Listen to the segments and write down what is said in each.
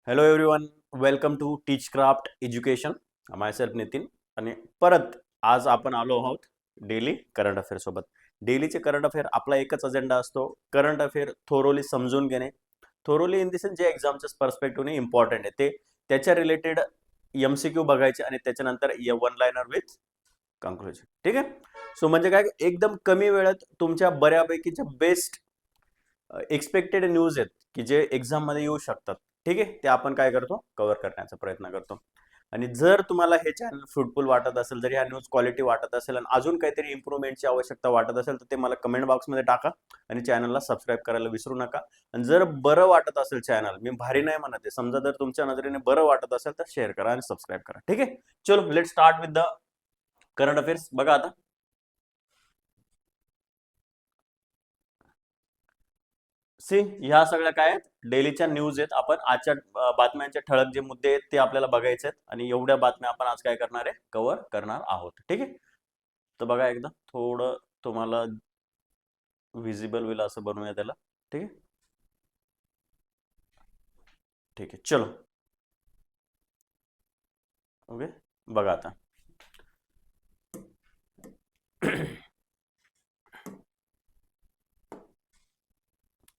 Hello everyone, welcome to teach craft education. Myself Nitin. आणि परत आज आपण आलो आहोत डेली करंट अफेअर सोबत. डेलीचे करंट अफेअर आपला एकच अजेंडा असतो, करंट अफेअर थोरोली समजून घेणे. थोरोली इन द सेन्स जे एक्झामच्या पर्स्पेक्टिव्हने इम्पॉर्टंट आहे ते त्याच्या रिलेटेड MCQ बघायचे आणि त्याच्यानंतर वन लाइनर विथ कन्क्लुजन. ठीक आहे. सो म्हणजे काय, एकदम कमी वेळात तुमच्या बऱ्यापैकीच्या बेस्ट एक्सपेक्टेड न्यूज आहेत की जे एक्झाम मध्ये येऊ शकतात. ठीक आहे, ते आपण काय करतो, कव्हर करण्याचा प्रयत्न करतो. आणि जर तुम्हाला हे चॅनल फ्रुटफुल वाटत असेल, जर ह्या न्यूज क्वालिटी वाटत असेल आणि अजून काहीतरी इम्प्रूव्हमेंटची आवश्यकता वाटत असेल तर ते मला कमेंट बॉक्समध्ये टाका आणि चॅनलला सबस्क्राईब करायला विसरू नका. आणि जर बरं वाटत असेल चॅनल, मी भारी नाही म्हणत आहे, समजा जर तुमच्या नजरेने बरं वाटत असेल तर शेअर करा आणि सबस्क्राईब करा. ठीक आहे, चलो let start with the current affairs. बघा आता, सी ह्या सगळ्या काय आहेत, डेलीच्या न्यूज आहेत. आपण आजच्या बातम्यांचे ठळक जे मुद्दे आहेत ते आपल्याला बघायचे आहेत आणि एवढ्या बातम्या आपण आज काय करणार आहे, कव्हर करणार आहोत. ठीक आहे, तर बघा एकदा थोडं तुम्हाला विजिबल होईल असं बनवूया त्याला. ठीक आहे, ठीक आहे, चलो. ओके, बघा आता.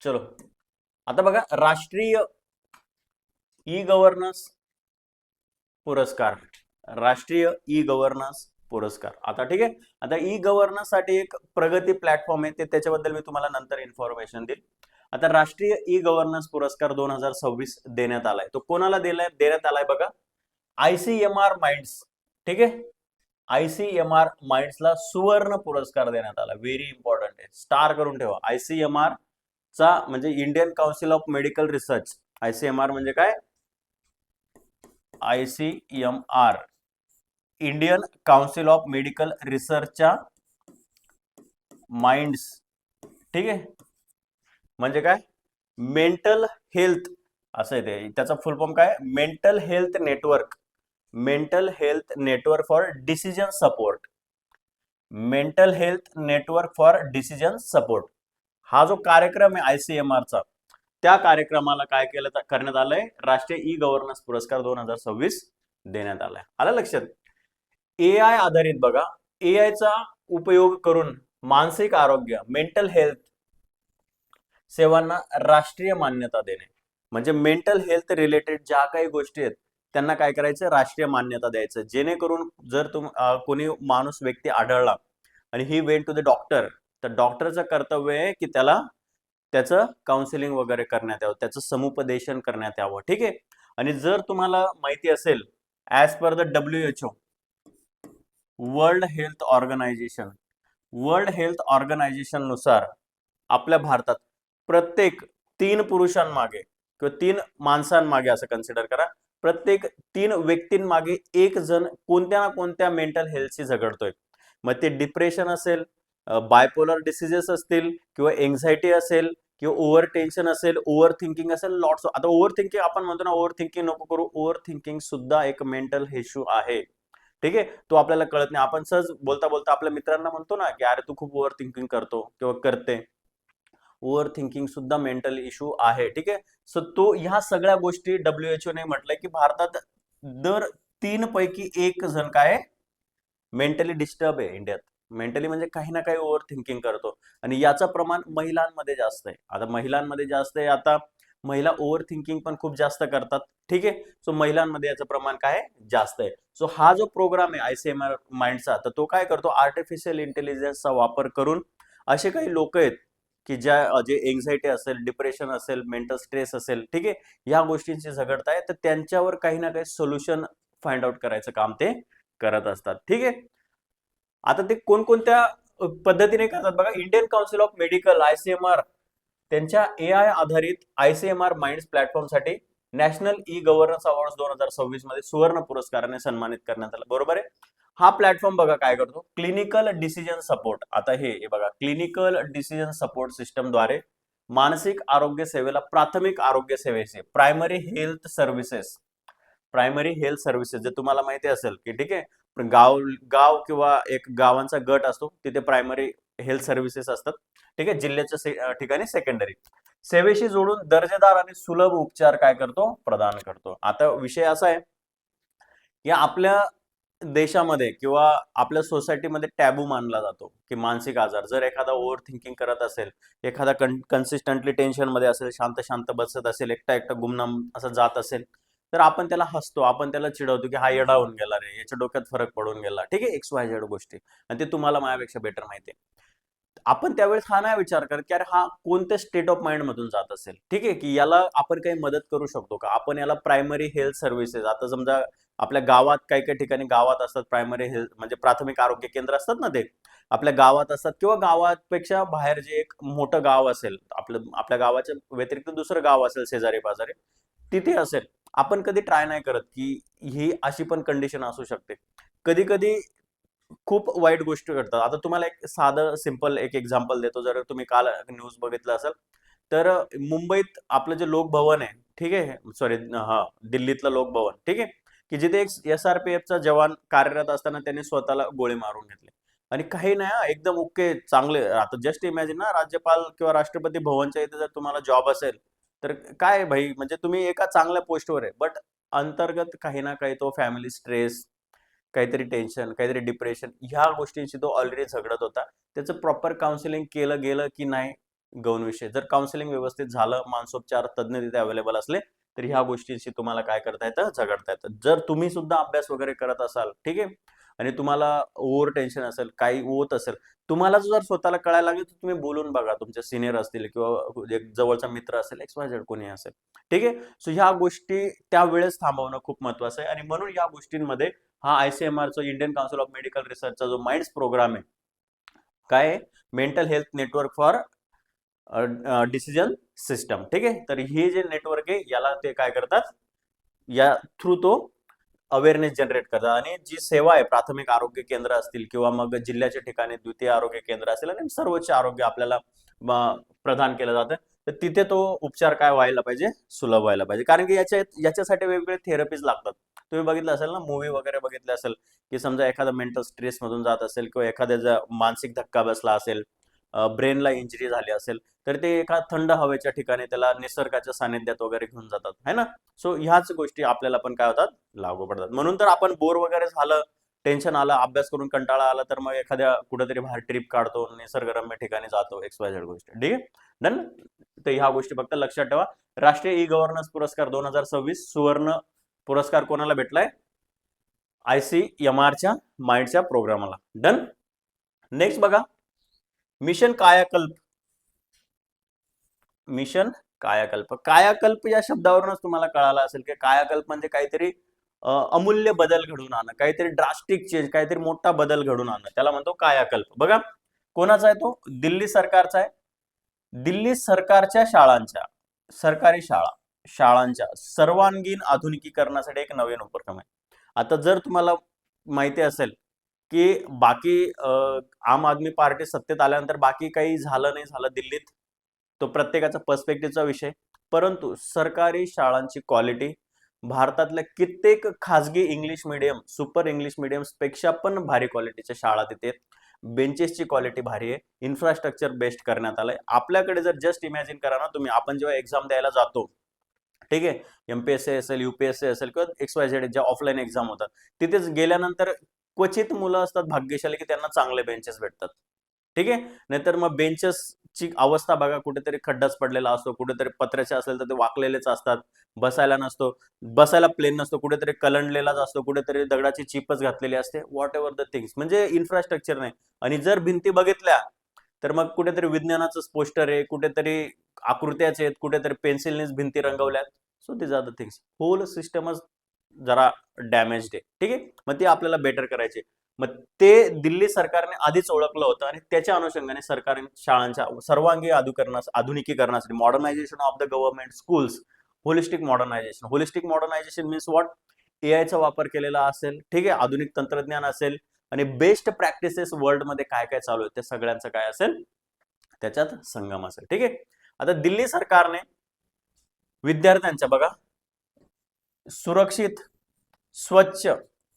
चलो आता बघा, राष्ट्रीय ई गव्हर्नन्स पुरस्कार. राष्ट्रीय ई गव्हर्नन्स पुरस्कार. आता ठीक आहे, आता ई गव्हर्नन्स साठी एक प्रगती प्लॅटफॉर्म आहे, ते त्याच्याबद्दल मी तुम्हाला नंतर इन्फॉर्मेशन देईल. आता राष्ट्रीय ई गव्हर्नन्स पुरस्कार 2026 देण्यात आलाय. तो कोणाला देण्यात आलाय बघा, ICMR माइंड्स. ठीक आहे, ICMR माइंड्सला सुवर्ण पुरस्कार देण्यात आला. व्हेरी इम्पॉर्टंट आहे, स्टार करून ठेवा. ICMR चा म्हणजे Indian council of medical research. ICMR म्हणजे काय, ICMR Indian council of medical रिसर्चच्या माइंड्स. ठीक आहे, म्हणजे काय, मेंटल हेल्थ असं आहे ते. त्याचा फुल फॉर्म काय, mental health network. Mental health network for decision support. Mental health network for decision support हा जो कार्यक्रम आहे ICMR चा, त्या कार्यक्रमाला काय केलं करण्यात आलंय, राष्ट्रीय ई गव्हर्नन्स पुरस्कार 2026 देण्यात आलाय. आलं लक्षात. AI आधारित बघा, AI चा उपयोग करून मानसिक आरोग्य, मेंटल हेल्थ सेवांना राष्ट्रीय मान्यता देणे. म्हणजे मेंटल हेल्थ रिलेटेड ज्या काही गोष्टी आहेत त्यांना काय करायचं, राष्ट्रीय मान्यता द्यायचं. जेणेकरून जर कोणी माणूस व्यक्ती आढळला आणि he went to the doctor, तर डॉक्टरचं कर्तव्य आहे की त्याला त्याचं काउन्सिलिंग वगैरे करण्यात यावं, त्याचं समुपदेशन करण्यात यावं. ठीक आहे. आणि जर तुम्हाला माहिती असेल, as per the WHO, World Health Organisation, World Health Organisation नुसार आपल्या भारतात प्रत्येक 3 पुरुषांमागे किंवा 3 माणसांमागे असं कन्सिडर करा, प्रत्येक 3 व्यक्तींमागे एक जण कोणत्या ना कोणत्या मेंटल हेल्थशी झगडतोय. मग ते डिप्रेशन असेल, बायपोलर डिसिजेस असतील, किंवा एन्झायटी असेल, किंवा ओव्हर टेन्शन असेल, ओव्हर थिंकिंग असेल, लॉट्स. आता ओव्हर थिंकिंग आपण म्हणतो ना, ओव्हर थिंकिंग नको करू. ओव्हर थिंकिंग सुद्धा एक मेंटल इश्यू आहे. ठीक आहे, तो आपल्याला कळत नाही. आपण सहज बोलता बोलता आपल्या मित्रांना म्हणतो ना की अरे तू खूप ओव्हर थिंकिंग करतो किंवा करते. ओव्हर थिंकिंग सुद्धा मेंटल इश्यू आहे. ठीक आहे, सो तो ह्या सगळ्या गोष्टी WHO ने म्हटलंय की भारतात दर 3 पैकी 1 जण काय मेंटली डिस्टर्ब आहे इंडियात. मेंटली म्हणजे काही ना काही ओव्हर थिंकिंग करतो आणि याचं प्रमाण महिलांमध्ये जास्त आहे. आता महिलांमध्ये जास्त आहे, आता महिला ओव्हर थिंकिंग पण खूप जास्त करतात. ठीक आहे, सो महिलांमध्ये याचं प्रमाण काय जास्त आहे. सो हा जो प्रोग्राम आहे ICMR माइंडचा, तर तो काय करतो, आर्टिफिशियल इंटेलिजन्सचा वापर करून असे काही लोक आहेत की जे एन्झायटी असेल, डिप्रेशन असेल, मेंटल स्ट्रेस असेल, ठीक आहे, या गोष्टींची झगडताय, तर त्यांच्यावर काही ना काही सोल्युशन फाइंड आउट करायचं काम ते करत असतात. ठीक आहे, आता ते कोणकोणत्या पद्धतीने करतात बघा. Indian council of medical ICMR त्यांच्या AI आधारित ICMR माइंड्स प्लॅटफॉर्मसाठी नॅशनल ई गव्हर्नन्स अवॉर्ड 2026 मध्ये सुवर्ण पुरस्काराने सन्मानित करण्यात आलं. बरोबर आहे. हा प्लॅटफॉर्म बघा काय करतो, क्लिनिकल डिसिजन सपोर्ट. आता हे बघा, क्लिनिकल डिसिजन सपोर्ट सिस्टम द्वारे मानसिक आरोग्य सेवेला प्राथमिक आरोग्य सेवेचे primary health services, primary health services जे तुम्हाला माहिती असेल की ठीक आहे, गाव गाव किंवा एक गावांचा गट असतो, तिथे प्रायमरी हेल्थ सर्व्हिसेस असतात, ठीक आहे, जिल्ह्याच्या ठिकाणी सेकंडरी सेवेशी जोडून दर्जेदार आणि सुलभ उपचार काय करतो, प्रदान करतो. आता विषय असा आहे की आपल्या देशामध्ये किंवा आपल्या सोसायटीमध्ये टॅबू मानला जातो की मानसिक आजार, जर एखादा ओव्हर थिंकिंग करत असेल, एखादा कन्सिस्टंटली टेन्शन मध्ये असेल, शांत शांत बसत असेल, एकटा एकटा गुमनाम असं जात असेल, तर आपण त्याला हसतो, आपण त्याला चिडवतो की हा येडा होऊन गेला रे, याच्या डोक्यात फरक पडून गेला, ठीक आहे, एक्स वाय झेड गोष्टी, आणि ते तुम्हाला माझ्यापेक्षा बेटर माहिती आहे. आपण त्यावेळेस हा नाही विचार करत की अरे हा कोणत्या स्टेट ऑफ माइंड मधून जात असेल, ठीक आहे, की याला आपण काही मदत करू शकतो का, आपण याला प्रायमरी हेल्थ सर्व्हिसेस, आता समजा आपल्या गावात काही काही ठिकाणी गावात असतात प्रायमरी हेल्थ म्हणजे प्राथमिक आरोग्य केंद्र असतात ना, ते आपल्या गावात असतात किंवा गावापेक्षा बाहेर जे एक मोठं गाव असेल, आपल्या गावाच्या व्यतिरिक्त दुसरं गाव असेल शेजारी पाजारी, तिथे असेल. आपण कधी ट्राय नाही करत की ही अशी पण कंडिशन असू शकते. कधी कधी खूप वाईट गोष्टी घडतात. आता तुम्हाला एक साधं सिंपल एक एक्झाम्पल देतो. जर तुम्ही काल न्यूज बघितलं असेल, तर मुंबईत आपलं जे लोकभवन आहे, ठीक आहे, सॉरी, हा, दिल्लीतलं लोकभवन, ठीक आहे, की जिथे एक SRPFचा जवान कार्यरत असताना त्यांनी स्वतःला गोळी मारून घेतली. आणि काही नाही हा, एकदम ओके, चांगले. आता जस्ट इमॅजिन ना, राज्यपाल किंवा राष्ट्रपती भवनच्या इथे जर तुम्हाला जॉब असेल, तर काय भाई, म्हणजे तुम्ही एका चांगल्या पोस्टवर आहे, बट अंतर्गत काही ना काही तो फॅमिली स्ट्रेस, काहीतरी टेन्शन, काहीतरी डिप्रेशन, ह्या गोष्टींशी तो ऑलरेडी झगडत होता. त्याचं प्रॉपर काउन्सिलिंग केलं गेलं की नाही, गौण विषय. जर काउन्सिलिंग व्यवस्थित झालं, मानसोपचार तज्ञ तिथे अवेलेबल असले, तर ह्या गोष्टींशी तुम्हाला काय करता येतं, झगडता येतं. जर तुम्ही सुद्धा अभ्यास वगैरे करत असाल, ठीक आहे, आणि तुम्हाला ओव्हर टेन्शन असेल, काही होत असेल, तुम्हाला जर स्वतःला कळायला लागलं, तर तुम्ही बोलून बघा. तुमचे सिनियर असतील किंवा एक जवळचा मित्र असेल, XYZ कोणी असेल, ठीक आहे. सो ह्या गोष्टी त्यावेळेस थांबवणं खूप महत्वाचं आहे, आणि म्हणून या गोष्टींमध्ये हा ICMR Indian council of medical रिसर्चचा जो माइंड्स प्रोग्राम आहे, काय mental health network for decision system, ठीक आहे. तर हे जे नेटवर्क आहे, याला ते काय करतात, या थ्रू तो अवेअरनेस जनरेट करतात. आणि जी सेवा आहे, प्राथमिक आरोग्य केंद्र असतील किंवा मग जिल्ह्याच्या ठिकाणी द्वितीय आरोग्य केंद्र असेल आणि सर्वोच्च आरोग्य आपल्याला प्रदान केलं जातं, तर तिथे तो उपचार काय व्हायला पाहिजे, सुलभ व्हायला पाहिजे. कारण की याच्यासाठी वेगवेगळे थेरपीज लागतात. तुम्ही बघितलं असेल ना, मूवी वगैरे बघितले असेल, की समजा एखादा मेंटल स्ट्रेस मधून जात असेल किंवा एखाद्याचा मानसिक धक्का बसला असेल, ब्रेनला इंजरी झाली असेल, तर ते एका थंड हवेच्या ठिकाणी त्याला निसर्गाच्या सानिध्यात वगैरे घेऊन जातात, है ना. सो ह्याच गोष्टी आपल्याला पण काय होतात, लागू पडतात. म्हणून तर आपण बोर वगैरे झालं, टेन्शन आलं, अभ्यास करून कंटाळा आला, तर मग एखाद्या कुठेतरी बाहेर ट्रिप काढतो, निसर्गरम्य ठिकाणी जातो, XYZ गोष्ट, ठीक आहे, डन. तर ह्या गोष्टी फक्त लक्षात ठेवा. राष्ट्रीय ई गव्हर्नन्स पुरस्कार 2026 सुवर्ण पुरस्कार कोणाला भेटलाय, ICMRच्या माइंडच्या प्रोग्रामाला, डन. नेक्स्ट बघा, मिशन कायाकल्प. मिशन कायाकल्प. कायाकल्प या शब्दावरूनच तुम्हाला कळालं असेल की कायाकल्प म्हणजे काहीतरी अमूल्य बदल घडून आणणं, काहीतरी ड्रास्टिक चेंज, काहीतरी मोठा बदल घडून आणणं, त्याला म्हणतो कायाकल्प. बघा, कोणाचा आहे तो, दिल्ली सरकारचा आहे. दिल्ली सरकारच्या शाळांच्या, सरकारी शाळांच्या सर्वांगीण आधुनिकीकरणासाठी एक नवीन उपक्रम आहे. आता जर तुम्हाला माहिती असेल की बाकी आम आदमी पार्टी सत्तेत आल्यानंतर बाकी काही झालं नाही झालं दिल्लीत, तो प्रत्येकाचा पर्स्पेक्टिव्हचा विषय, परंतु सरकारी शाळांची क्वालिटी भारतातल्या कित्येक खाजगी English medium, super English mediums पेक्षा पण भारी क्वालिटीच्या शाळा तिथे, बेंचेसची क्वालिटी भारी आहे, इन्फ्रास्ट्रक्चर बेस्ट करण्यात आलंय. आपल्याकडे जर जस्ट इमॅजिन करा ना तुम्ही, आपण जेव्हा एक्झाम द्यायला जातो, ठीक आहे, MPSC असेल, UPSC असेल किंवा XYZ ज्या ऑफलाईन एक्झाम होतात, तिथेच गेल्यानंतर क्वचित मुलं असतात भाग्यशाली की त्यांना चांगले बेंचेस भेटतात, ठीक आहे. नाहीतर मग बेंचेसची अवस्था बघा, कुठेतरी खड्डाच पडलेला असतो, कुठेतरी पत्र्याचे असेल तर ते वाकलेलेच असतात, बसायला नसतो, बसायला प्लेन नसतो, कुठेतरी कलंडलेलाच असतो, कुठेतरी दगडाची चिपच घातलेली असते, व्हॉट एव्हर द थिंग्स, म्हणजे इन्फ्रास्ट्रक्चर नाही. आणि जर भिंती बघितल्या, तर मग कुठेतरी विज्ञानाचं पोस्टर आहे, कुठेतरी आकृत्याचे आहेत, कुठेतरी पेन्सिलनेच भिंती रंगवल्यात. So this are the things, whole सिस्टमच जरा डॅमेज्ड आहे, ठीक आहे. मग ती आपल्याला बेटर करायची. मग ते दिल्ली सरकारने आधीच ओळखलं होतं आणि त्याच्या अनुषंगाने सरकारी शाळांच्या सर्वांगी आधुनिकीकरणासाठी, modernisation of the government schools, holistic modernisation means what, AIचा वापर केलेला असेल, ठीक आहे, आधुनिक तंत्रज्ञान असेल, आणि बेस्ट प्रॅक्टिसेस वर्ल्ड मध्ये काय काय चालू आहे ते सगळ्यांचं काय असेल, त्याच्यात संगम असेल, ठीक आहे. आता दिल्ली सरकारने विद्यार्थ्यांच्या बघा सुरक्षित, स्वच्छ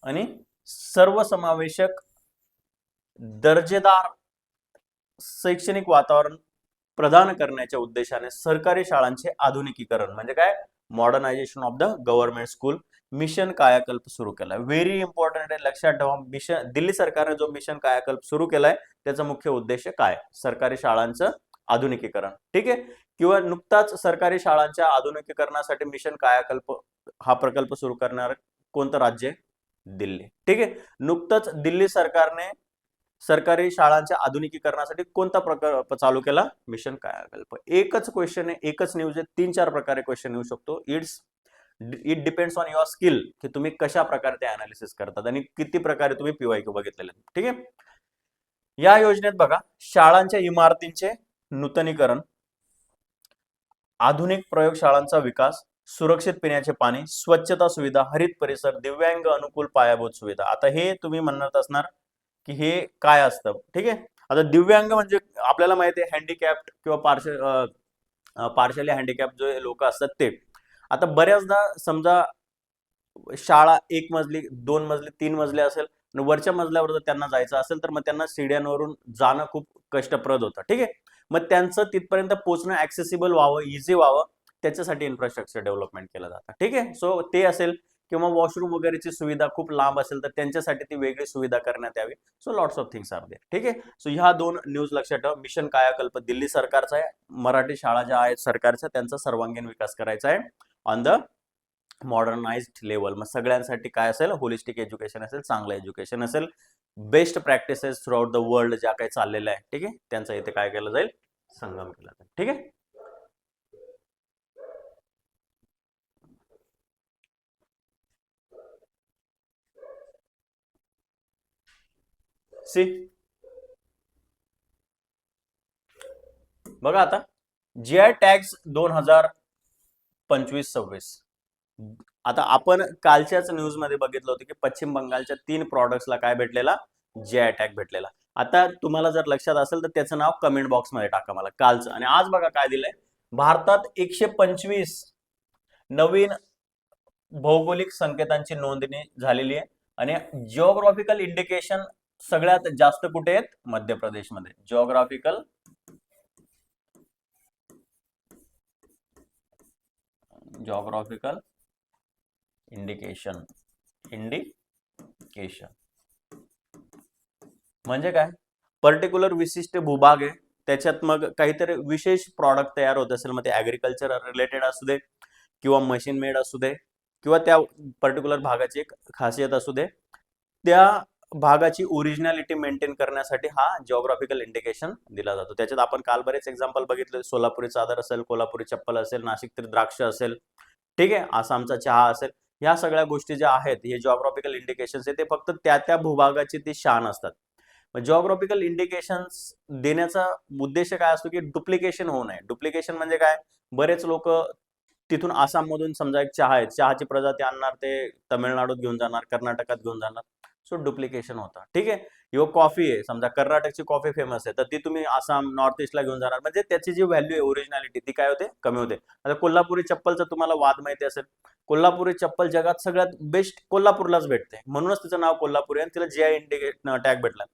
आणि सर्वसमावेशक, दर्जेदार शैक्षणिक वातावरण प्रदान करण्याच्या उद्देशाने सरकारी शाळांचे आधुनिकीकरण म्हणजे काय, modernisation of the government school, mission Kayakalp सुरू केला. व्हेरी इम्पॉर्टंट आहे, लक्षात ठेवा. मिशन दिल्ली सरकारने जो मिशन कायाकल्प सुरू केलाय त्याचा मुख्य उद्देश काय, सरकारी शाळांचं आधुनिकीकरण. ठीक आहे. किंवा नुकताच सरकारी शाळांच्या आधुनिकीकरणासाठी मिशन कायाकल्प हा प्रकल्प सुरू करणार कोणतं राज्य आहे, दिल्ली. ठीक आहे. नुकतंच दिल्ली सरकारने सरकारी शाळांच्या आधुनिकीकरणासाठी कोणता प्रकल्प चालू केला, मिशन कायाकल्प. एकच क्वेश्चन आहे, एकच न्यूज आहे, 3-4 प्रकारे क्वेश्चन येऊ शकतो. It depends on your skill की तुम्ही कशा प्रकारे ते अनालिसिस करतात आणि किती प्रकारे तुम्ही PYQ बघितलेले. ठीक आहे. या योजनेत बघा, शाळांच्या इमारतींचे नूतनीकरण, आधुनिक प्रयोगशाळांचा विकास, सुरक्षित पिण्याचे पाणी, स्वच्छता सुविधा, हरित परिसर, दिव्यांग अनुकूल पायाभूत सुविधा. आता हे तुम्ही म्हणत असणार की हे काय असतं. ठीक आहे. आता दिव्यांग म्हणजे आपल्याला माहिती आहे हँडिकॅप्ड किंवा पार्शली हँडिकॅप जे लोक असतात ते. आता बऱ्याचदा समजा शाळा 1 मजली, 2 मजली, 3 मजली असेल, वरच्या मजल्यावर जर त्यांना जायचं असेल तर मग त्यांना सीड्यांवरून जाणं खूप कष्टप्रद होतं. ठीक आहे. मग त्यांचं तिथपर्यंत पोहोचणं ऍक्सेसिबल व्हावं, इझी व्हावं, त्याच्यासाठी इन्फ्रास्ट्रक्चर डेव्हलपमेंट केलं जातं. ठीक आहे. सो ते असेल किंवा वॉशरूम वगैरेची सुविधा खूप लांब असेल तर त्यांच्यासाठी ती वेगळी सुविधा करण्यात यावी. So lots of things are there. ठीक आहे. सो ह्या 2 न्यूज लक्षात ठेवा. मिशन कायाकल्प दिल्ली सरकारचा आहे, मराठी शाळा ज्या आहेत सरकारच्या त्यांचा सर्वांगीण विकास करायचा आहे ऑन द मॉडर्नाइज्ड लेवल. मग सगळ्यांसाठी काय असेल, होलिस्टिक एज्युकेशन असेल, चांगलं एज्युकेशन असेल, best practices through out the world ज्या काही चाललेल्या आहे. ठीक आहे. त्यांचा इथे काय केलं जाईल, संगम केला जाईल. ठीक आहे. सी बघा आता GI टॅग्स 2025-26. आता आपण कालच्याच न्यूज मध्ये बघितलं होतं की पश्चिम बंगालच्या 3 प्रॉडक्ट्सला काय भेटलेला, GI टॅग भेटलेला. आता तुम्हाला जर लक्षात असेल तर त्याचं नाव कमेंट बॉक्स मध्ये टाका मला कालचं. आणि आज बघा काय दिलंय, भारतात 125 नवीन भौगोलिक संकेतांची नोंदणी झालेली आहे आणि जिओग्राफिकल इंडिकेशन सगळ्यात जास्त कुठे आहेत, मध्य प्रदेशमध्ये. जिओग्राफिकल इंडिकेशन म्हणजे काय, पर्टिक्युलर विशिष्ट भूभाग आहे, त्याच्यात मग काहीतरी विशेष प्रॉडक्ट तयार होत असेल, मग ते ऍग्रिकल्चर रिलेटेड असू दे किंवा मशीन मेड असू दे किंवा त्या पर्टिक्युलर भागाची एक खासियत असू दे, त्या भागाची ओरिजिनॅलिटी मेंटेन करण्यासाठी हा जिओग्राफिकल इंडिकेशन दिला जातो. त्याच्यात आपण काल बरेच एक्झाम्पल बघितले, सोलापुरी चादर असेल, कोल्हापुरी चप्पल असेल, नाशिकची द्राक्ष असेल, ठीक आहे, आसामचा चहा असेल, ह्या सगळ्या गोष्टी ज्या आहेत हे जिओग्राफिकल इंडिकेशन्स आहे, ते फक्त त्या त्या भूभागाची ती शान असतात. जिओग्राफिकल इंडिकेशन्स देण्याचा उद्देश काय असतो की डुप्लिकेशन होऊ नये. डुप्लिकेशन म्हणजे काय, बरेच लोक तिथून आसाममधून समजा एक चहा आहे, चहाची प्रजाती आणणार, ते तामिळनाडूत घेऊन जाणार, कर्नाटकात घेऊन जाणार, सो डुप्लिकेशन होतं. ठीक आहे. किंवा कॉफी आहे, समजा कर्नाटकची कॉफी फेमस आहे तर ती तुम्ही आसाम नॉर्थ ईस्टला घेऊन जाणार, म्हणजे त्याची जी व्हॅल्यू आहे, ओरिजिनॅलिटी, ती काय होते, कमी होते. आता कोल्हापुरी चप्पलचा तुम्हाला वाद माहिती असेल, कोल्हापुरी चप्पल जगात सगळ्यात बेस्ट कोल्हापूरलाच भेटते, म्हणूनच तिचं नाव कोल्हापुरी आणि तिला GI टॅग भेटला.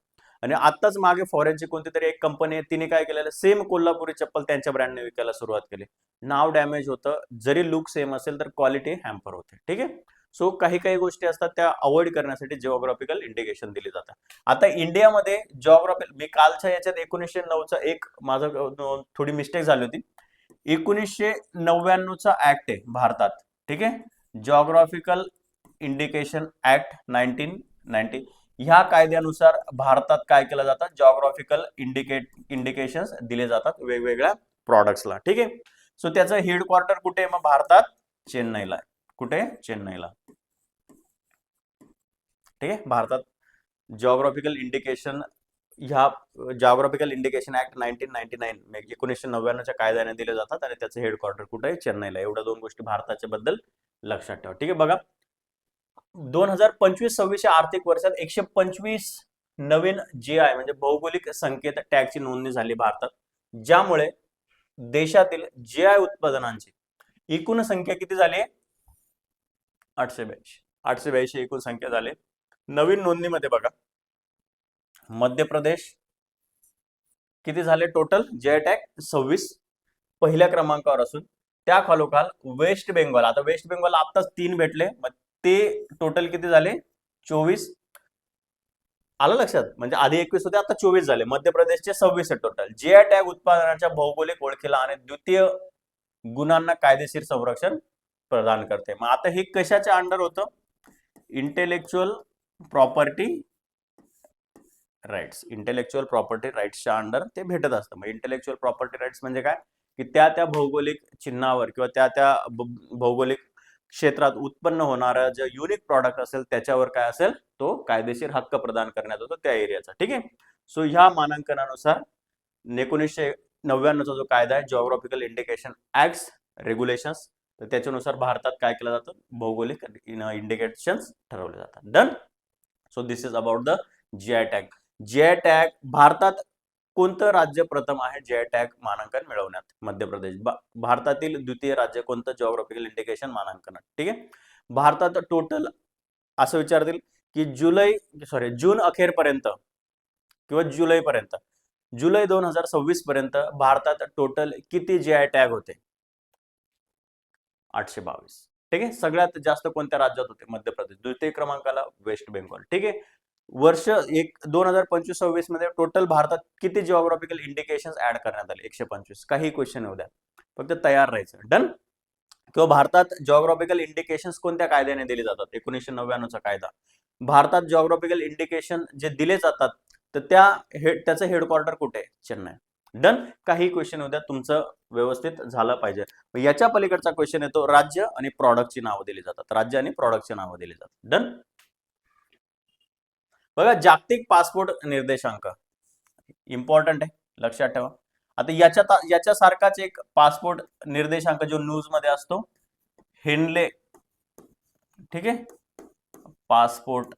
आणि आताच मागे फॉरेनची कोणती तरी एक कंपनी आहे, तिने काय केलेलं, सेम कोल्हापुरी चप्पल त्यांच्या ब्रँडने विकायला सुरुवात केली. नाव डॅमेज होतं, जरी लुक सेम असेल तर क्वालिटी हॅम्पर होते. ठीक आहे. सो काही काही गोष्टी असतात त्या अवॉइड करण्यासाठी जिओग्राफिकल इंडिकेशन दिली जातात. आता इंडियामध्ये जिओग्राफिकल, मी कालच्या याच्यात 1909चा एक माझं थोडी मिस्टेक झाली होती, 1999चा ऍक्ट आहे भारतात. ठीक आहे. जिओग्राफिकल इंडिकेशन ऍक्ट 1990, ह्या कायद्यानुसार भारतात काय केलं जातं, जिओग्राफिकल इंडिकेशन्स दिले जातात वेगवेगळ्या प्रॉडक्ट्सला. ठीक आहे. सो त्याचं हेडक्वार्टर कुठे आहे मग, भारतात चेन्नईला आहे. कुठे, चेन्नईला. ठीक आहे. भारतात geographical indication geographical indication act 1999 1999च्या कायद्याने दिले जातात आणि त्याचं हेडक्वार्टर कुठे आहे, चेन्नईला. एवढ्या 2 गोष्टी भारताच्या बद्दल लक्षात ठेवा. ठीक आहे. बघा 2025-26 आर्थिक वर्षात 125 नवीन GI म्हणजे भौगोलिक संकेत टॅगची नोंदणी झाली भारतात, ज्यामुळे देशातील GI उत्पादनांची एकूण संख्या किती झाली, 882 एकूण संख्या झाली. नवीन नोंदणीमध्ये बघा, मध्य प्रदेश किती झाले टोटल? जे टॅग 26 पहिल्या क्रमांकावर असून त्या खालोखाल वेस्ट बेंगॉल, आता वेस्ट बेंगॉल आताच 3 भेटले, मग ते टोटल किती झाले? 24. आलं लक्षात? म्हणजे आधी 21 होते, आता 24 झाले. मध्य प्रदेशचे 26 आहे टोटल. जीआय टॅग उत्पादनाच्या भौगोलिक ओळखीला आणि द्वितीय गुणांना कायदेशीर संरक्षण प्रदान करते. मग आता हे कशाच्या अंडर होतं? Intellectual property rights. Intellectual property राईट्सच्या अंडर ते भेटत असतं. मग इंटेलेक्च्युअल प्रॉपर्टी राईट्स म्हणजे काय की त्या त्या भौगोलिक चिन्हावर किंवा त्या त्या भौगोलिक क्षेत्रात उत्पन्न होणारा जे युनिक प्रॉडक्ट असेल त्याच्यावर काय असेल तो कायदेशीर हक्क प्रदान करण्यात येतो त्या एरियाचा. ठीक आहे. सो ह्या मानांकनानुसार 1999चा जो कायदा आहे जिओग्राफिकल इंडिकेशन ऍक्ट रेग्युलेशन्स, तर त्याच्यानुसार भारतात काय केलं जातं? भौगोलिक इंडिकेशन्स ठरवले जातात. Done. So this is about the GI tag. GI tag भारतात कोणतं राज्य प्रथम आहे जीआय टॅग मानांकन मिळवण्यात? मध्य प्रदेश. भारतातील द्वितीय राज्य कोणतं जिओग्राफिकल इंडिकेशन मानांकनात? ठीक आहे. भारतात टोटल असं विचारतील की जून अखेरपर्यंत किंवा जुलैपर्यंत, जुलै 2026 पर्यंत भारतात टोटल किती जीआय टॅग होते? 822. ठीक आहे. सगळ्यात जास्त कोणत्या राज्यात होते? मध्य प्रदेश. द्वितीय क्रमांकाला वेस्ट बेंगॉल. ठीक आहे. वर्ष 2025-26 मध्ये टोटल भारतात किती जिओग्राफिकल इंडिकेशन्स ऍड करण्यात आले? 125. काही क्वेश्चन येऊ द्या, फक्त तयार राहायचं. डन. किंवा भारतात जिओग्राफिकल इंडिकेशन्स कोणत्या कायद्याने दिले जातात? 1999चा कायदा. भारतात जिओग्राफिकल इंडिकेशन जे दिले जातात तर त्याचं हेडक्वार्टर कुठे आहे? चेन्नई. डन. काही क्वेश्चन होत्या, तुमचं व्यवस्थित झालं पाहिजे. याच्या पलीकडचा क्वेश्चन येतो राज्य आणि प्रॉडक्टची नावं दिली जातात. राज्य आणि प्रॉडक्टची नावं दिली जातात. डन. बघा जागतिक पासपोर्ट निर्देशांक इम्पॉर्टंट आहे, लक्षात ठेवा. आता याच्यासारखाच एक पासपोर्ट निर्देशांक जो न्यूज मध्ये असतो, हेनले. ठीक आहे. Passport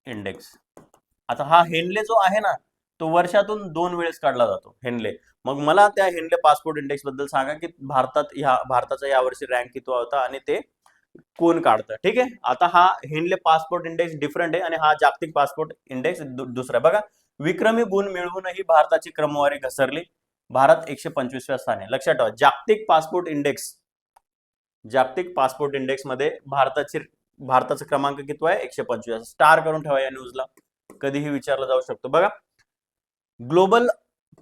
index. आता हा हेनले जो आहे ना तो वर्षातून 2 वेळेस काढला जातो हेनले. मग मला त्या हेनले पासपोर्ट इंडेक्स बद्दल सांगा की भारताचा यावर्षी रँक किती होता आणि ते कोण काढतं? ठीक आहे. आता हा हेनले पासपोर्ट इंडेक्स डिफरंट आहे आणि हा जागतिक पासपोर्ट इंडेक्स दुसरा. बघा विक्रमी गुण मिळवूनही भारताची क्रमवारी घसरली. भारत 125व्या स्थानी. लक्षात ठेवा जागतिक पासपोर्ट इंडेक्स मध्ये भारताचा क्रमांक किती आहे? 125. स्टार करून ठेवा या न्यूजला, कधीही विचारलं जाऊ शकतो. बघा ग्लोबल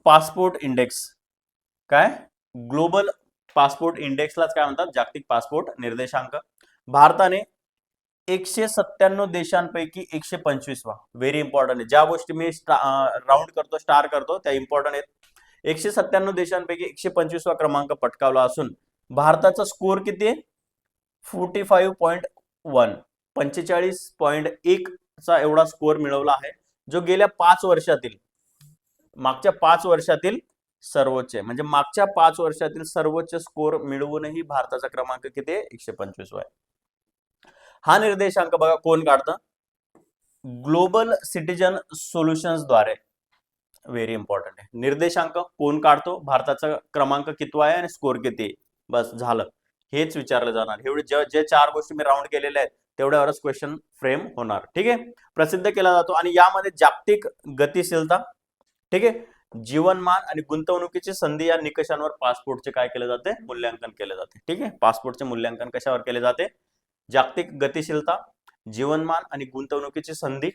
पासपोर्ट इंडेक्स काय? ग्लोबल पासपोर्ट इंडेक्सलाच काय म्हणतात? जागतिक पासपोर्ट निर्देशांक. भारताने 197 देशांपैकी 125वा. व्हेरी इम्पॉर्टंट आहे. ज्या गोष्टी मी राऊंड करतो, स्टार करतो, त्या इम्पॉर्टंट आहेत. 197 देशांपैकी 125वा क्रमांक पटकावला असून भारताचा स्कोर किती आहे? 45.1. 45.1 चा एवढा स्कोर मिळवला आहे, जो गेल्या 5 वर्षातील मागच्या 5 वर्षातील सर्वोच्च आहे. म्हणजे मागच्या 5 वर्षातील सर्वोच्च स्कोर मिळवूनही भारताचा क्रमांक किती आहे? 125 आहे. हा निर्देशांक बघा कोण काढतं? ग्लोबल सिटीजन सोल्युशन्स द्वारे. व्हेरी इम्पॉर्टंट आहे. निर्देशांक कोण काढतो? भारताचा क्रमांक किती आहे आणि स्कोर किती? बस झालं, हेच विचारलं जाणार. एवढे जे 4 गोष्टी मी राऊंड केलेल्या आहेत तेवढ्यावरच क्वेश्चन फ्रेम होणार. ठीक आहे. प्रसिद्ध केला जातो आणि यामध्ये जागतिक गतिशीलता, ठीक आहे, जीवनमान आणि गुंतवणुकीची संधी या निकषांवर पासपोर्टचे काय केले जाते? मूल्यांकन केले जाते. ठीक आहे. पासपोर्टचे मूल्यांकन कशावर केले जाते? जागतिक गतिशीलता, जीवनमान आणि गुंतवणुकीची संधी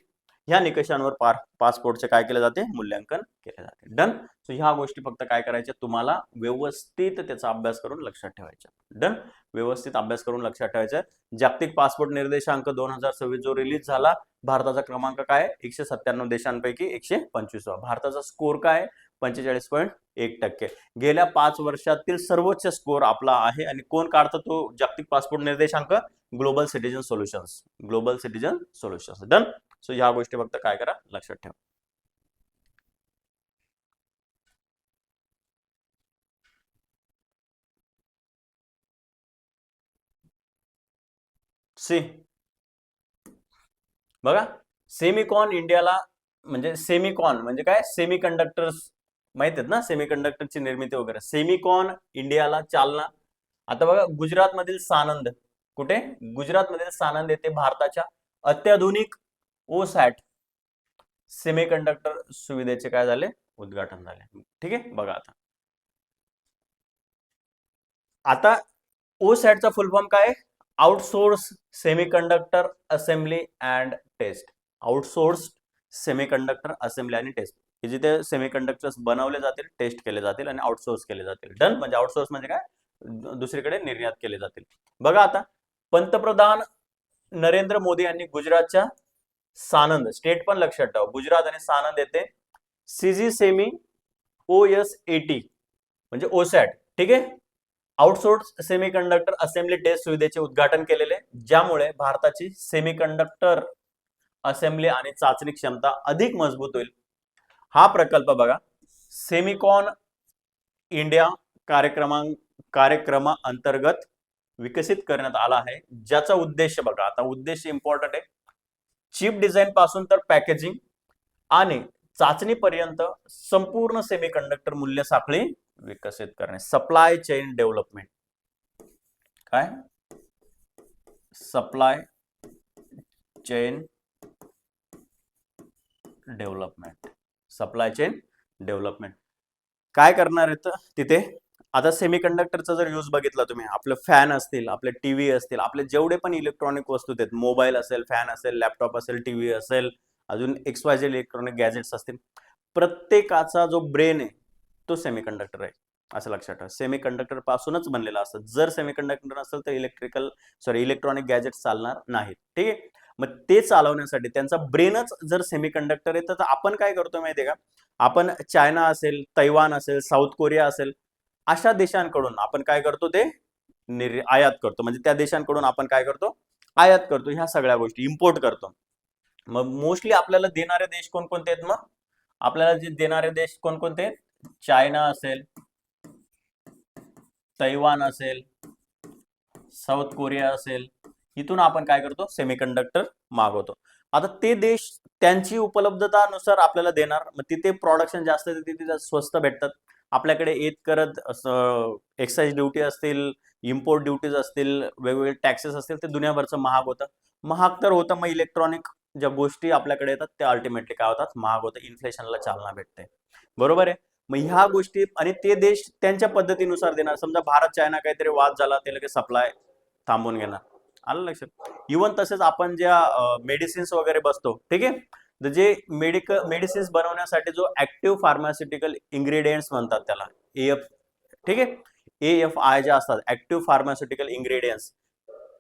ह्या निकषांवर पासपोर्टचे काय केले जाते? मूल्यांकन केले जाते. डन. सो ह्या गोष्टी फक्त काय करायच्या? तुम्हाला व्यवस्थित त्याचा अभ्यास करून लक्षात ठेवायचा. डन. व्यवस्थित अभ्यास करून लक्षात ठेवायचा. जागतिक पासपोर्ट निर्देशांक 2026 जो रिलीज झाला, भारताचा क्रमांक काय? 197 देशांपैकी 125वा. भारताचा स्कोर काय? 45.1%. गेल्या 5 वर्षातील सर्वोच्च स्कोर आपला आहे. आणि कोण काढतो तो जागतिक पासपोर्ट निर्देशांक? Global citizen solutions. Global citizen solutions. Done. So ह्या गोष्टी फक्त काय करा? लक्षात ठेवा. सी बघा सेमिकॉन इंडियाला, म्हणजे सेमिकॉन म्हणजे काय? सेमी कंडक्टर्स माहित आहेत ना, सेमी कंडक्टरची निर्मिती वगैरे. सेमिकॉन इंडियाला चालना. आता बघा गुजरात मधील सानंद, कुठे? गुजरात मधील सानंद येथे भारताच्या अत्याधुनिक ओसॅट सेमीकंडक्टर सुविधेचे काय झाले? उद्घाटन झाले. ठीक आहे, बघा आता ओसॅटचा फुल फॉर्म काय? Outsource semiconductor assembly and test. Outsource semiconductor assembly आणि टेस्ट, हे जिथे सेमीकंडक्टर्स बनवले जातील, टेस्ट केले जातील आणि आउटसोर्स केले जातील. डन. म्हणजे आउटसोर्स म्हणजे काय? दुसरीकडे निर्यात केले जातील. बघा आता पंतप्रधान नरेंद्र मोदी यांनी गुजरातच्या सानंद, स्टेट पण लक्षात ठेवा, गुजरात आणि सानंद येथे सीजी सेमी OSAT म्हणजे ओसॅट, ठीक आहे, आउटसोर्स सेमीकंडक्टर असेंब्ली टेस्ट सुविधेचे उद्घाटन केलेले, ज्यामुळे भारताची सेमीकंडक्टर असेंब्ली आणि चाचणी क्षमता अधिक मजबूत होईल. हा प्रकल्प बघा सेमिकॉन इंडिया कार्यक्रमाअंतर्गत विकसित करण्यात आला आहे, ज्याचा उद्देश बघा, आता उद्देश इम्पॉर्टंट आहे, चिप डिझाईन पासून तर पॅकेजिंग आणि चाचणीपर्यंत संपूर्ण सेमीकंडक्टर मूल्य साखळी विकसित करणे. Supply chain development. काय? Supply chain development. Supply chain development काय करणार आहेत तिथे? आता सेमीकंडक्टरचा जर यूज बघितला तुम्ही, आपले फॅन असतील, आपले टीव्ही असतील, आपले जेवढे पण इलेक्ट्रॉनिक वस्तू आहेत, मोबाईल असेल, फॅन असेल, लॅपटॉप असेल, टीव्ही असेल, अजून XYZ इलेक्ट्रॉनिक गॅजेट्स असतील, प्रत्येकाचा जो ब्रेन आहे तो सेमीकंडक्टर आहे, असं लक्षात ठेवा. सेमीकंडक्टर पासूनच बनलेला असतं. जर सेमीकंडक्टर नसेल तर इलेक्ट्रॉनिक गॅजेट्स चालणार नाहीत. ठीक आहे, मग ते चालवण्यासाठी त्यांचा ब्रेनच जर सेमीकंडक्टर आहे, तर आपण काय करतो माहितीये का? आपण चायना असेल, तैवान असेल, साऊथ कोरिया असेल, अशा देशांकडून आपण काय करतो? ते आयात करतो. म्हणजे त्या देशांकडून आपण काय करतो? आयात करतो. ह्या सगळ्या गोष्टी इम्पोर्ट करतो. मग मोस्टली आपल्याला देणारे देश कोणकोणते आहेत? मग आपल्याला जे देणारे देश कोणकोणते आहेत? चायना असेल, तैवान असेल, साऊथ कोरिया असेल, इथून आपण काय करतो? सेमीकंडक्टर मागवतो. आता ते देश त्यांची उपलब्धतानुसार आपल्याला देणार, मग तिथे प्रोडक्शन जास्त तिथे स्वस्त भेटतात. आपल्याकडे येत करत एक्साइज ड्युटी असतील, इम्पोर्ट ड्युटीज असतील, वेगवेगळे टॅक्सेस असतील, ते दुनियाभरचं महाग होतं. महाग तर होतं, मग इलेक्ट्रॉनिक ज्या गोष्टी आपल्याकडे येतात त्या अल्टिमेटली काय होतात? महाग होतं. इन्फ्लेशनला चालना भेटते. बरोबर आहे. मग ह्या गोष्टी आणि ते देश त्यांच्या पद्धतीनुसार देणार. समजा भारत चायना काहीतरी वाद झाला, ते लगेच सप्लाय थांबून घेणार. आलं लक्षात? इव्हन तसेच आपण ज्या मेडिसिन्स वगैरे बसतो, ठीक आहे, तर जे मेडिसिन्स बनवण्यासाठी जो ऍक्टिव्ह फार्मास्युटिकल इन्ग्रेडियंट्स म्हणतात त्याला, AF, ठीक आहे, AFI जे असतात, ऍक्टिव्ह फार्मास्युटिकल इन्ग्रेडियंट्स,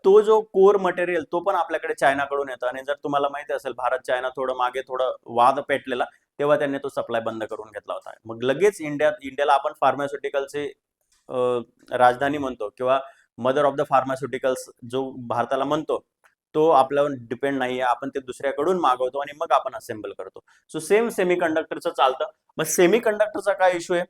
तो जो कोर मटेरियल तो पण आपल्याकडे चायनाकडून येतो. आणि जर तुम्हाला माहिती असेल, भारत चायना थोडं मागे थोडं वाद पेटलेला, तेव्हा त्यांनी तो सप्लाय बंद करून घेतला होता. मग लगेच इंडियाला आपण फार्मास्युटिकलचे राजधानी म्हणतो, किंवा मदर ऑफ द फार्मास्युटिकल्स जो भारताला म्हणतो, तो आपल्यावर डिपेंड नाहीये. आपण ते दुसऱ्याकडून मागवतो आणि मग आपण असेंबल करतो. सो सेम सेमीकंडक्टरचं चालतं. मग सेमीकंडक्टरचा काय इश्यू आहे?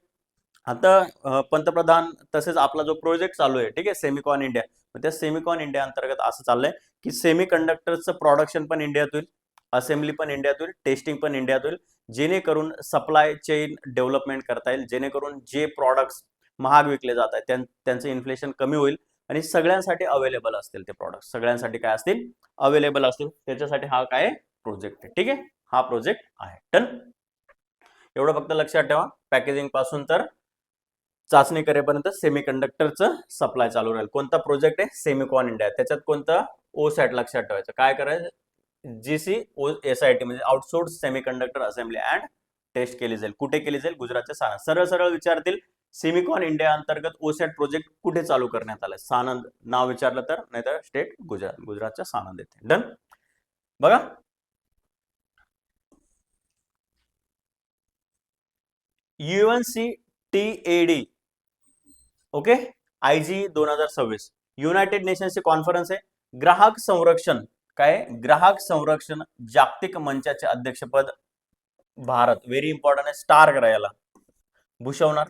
आता पंतप्रधान तसेच आपला जो प्रोजेक्ट चालू आहे, ठीक आहे, सेमिकॉन इंडिया, त्या सेमिकॉन इंडिया अंतर्गत असं चाललंय की सेमीकंडक्टरचं प्रोडक्शन पण इंडियात होईल, असेंब्ली पण इंडियात होईल, टेस्टिंग पण इंडियात होईल, जेणेकरून सप्लाय चेन डेव्हलपमेंट करता येईल, जेणेकरून जे प्रॉडक्ट्स महाग विकले जात आहेत त्यांचं इन्फ्लेशन कमी होईल आणि सगळ्यांसाठी अवेलेबल असतील ते प्रॉडक्ट, सगळ्यांसाठी काय असतील? अवेलेबल असतील. त्याच्यासाठी हा काय प्रोजेक्ट आहे, ठीक आहे, हा प्रोजेक्ट आहे. डन. एवढं फक्त लक्षात ठेवा. पॅकेजिंग पासून तर चाचणी करेपर्यंत सेमीकंडक्टरचं सप्लाय चालू राहील. कोणता प्रोजेक्ट आहे? Semicon India. त्याच्यात कोणता? OSAT लक्षात ठेवायचं. काय करायचं? GCOSIT म्हणजे outsource semiconductor assembly and test केली जाईल. कुठे केली जाईल? गुजरातच्या सानंद. सरळ सरळ विचारतील, सेमिकॉन इंडिया अंतर्गत OSAT प्रोजेक्ट कुठे चालू करण्यात आलाय? सानंद नाव विचारलं तर, नाहीतर स्टेट गुजरात, गुजरातच्या सानंद येथे. डन. बघा UNCTAD, ओके, IG 2026 युनायटेड नेशन्सची कॉन्फरन्स आहे. ग्राहक संरक्षण, काय? ग्राहक संरक्षण जागतिक मंचाचे अध्यक्षपद भारत, व्हेरी इम्पॉर्टंट आहे, स्टार करा याला, भूषवणार.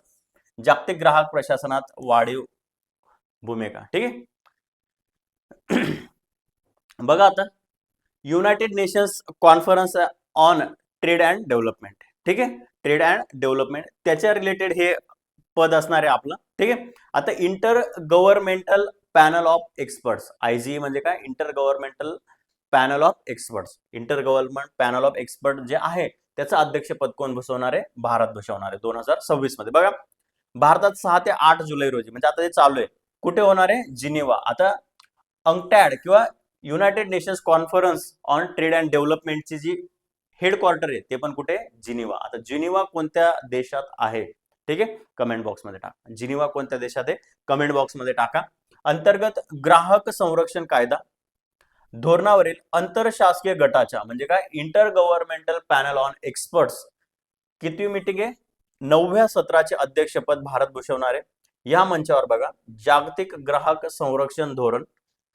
जागतिक ग्राहक प्रशासनात वाढीव भूमिका, ठीक आहे. बघा आता United nations conference on trade and development, ठीक आहे, ट्रेड अँड डेव्हलपमेंट, त्याच्या रिलेटेड हे पद असणार आहे आपलं, ठीक आहे. आता inter governmental panel of experts, IG म्हणजे काय? Inter governmental panel of experts. Inter government panel of expert जे आहे त्याचं अध्यक्षपद कोण बसवणार आहे? भारत बसवणार आहे 2026 मध्ये. बघा भारतात 6 ते 8 जुलै रोजी, म्हणजे आता ते चालू आहे, कुठे होणार आहे? जिनिव्हा. आता अंक्टॅड किंवा united nations conference on trade and डेव्हलपमेंटची जी हेडक्वार्टर आहे ते पण कुठे? जिनिव्हा. आता जिनिव्हा कोणत्या देशात आहे? ठीक आहे, कमेंट बॉक्स मध्ये टाका. जिनिव्हा कोणत्या देशात आहे? कमेंट बॉक्स मध्ये टाका. अंतर्गत ग्राहक संरक्षण कायदा, धोरणावरील आंतरशासकीय गटाच्या, म्हणजे काय, inter governmental panel on experts किती मीटिंग आहे? 9व्या सत्राचे अध्यक्षपद भारत भूषवणार आहे. या मंचावर बघा जागतिक ग्राहक संरक्षण धोरण,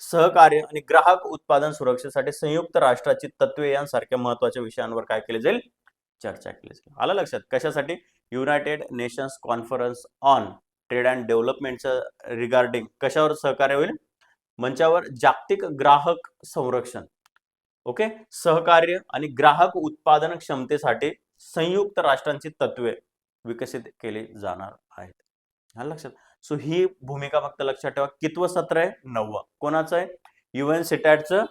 सहकार्य आणि ग्राहक उत्पादन सुरक्षेसाठी संयुक्त राष्ट्राची तत्वे यांसारख्या महत्वाच्या विषयांवर काय केले जाईल? चर्चा केली जाईल. आलं लक्षात? कशासाठी? United nations conference on trade and डेव्हलपमेंटचं रिगार्डिंग कशावर सहकार्य होईल? मंचावर जागतिक ग्राहक संरक्षण, ओके, सहकार्य आणि ग्राहक उत्पादन क्षमतेसाठी संयुक्त राष्ट्रांची तत्वे विकसित केली जाणार आहेत. आलं लक्षात? सो ही भूमिका फक्त लक्षात ठेवा. कितवं सत्र आहे? 9वं. कोणाचं आहे? UN सिटॅटचं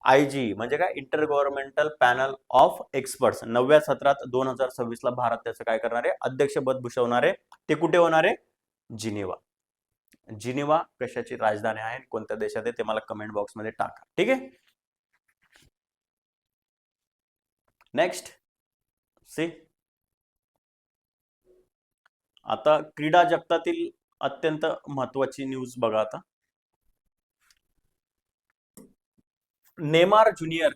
IG, म्हणजे काय, inter governmental panel of experts. 9व्या सत्रात 2026 ला भारत त्याचं काय करणार आहे? अध्यक्षपद भूषवणार आहे. ते कुठे होणार आहे? जिनिव्हा. जिनिव्हा कशाची राजधानी आहे, कोणत्या देशात आहे, ते मला कमेंट बॉक्स मध्ये टाका. ठीक आहे. नेक्स्ट सी, आता क्रीडा जगतातील अत्यंत महत्वाची न्यूज बघा. आता नेमार ज्युनियर,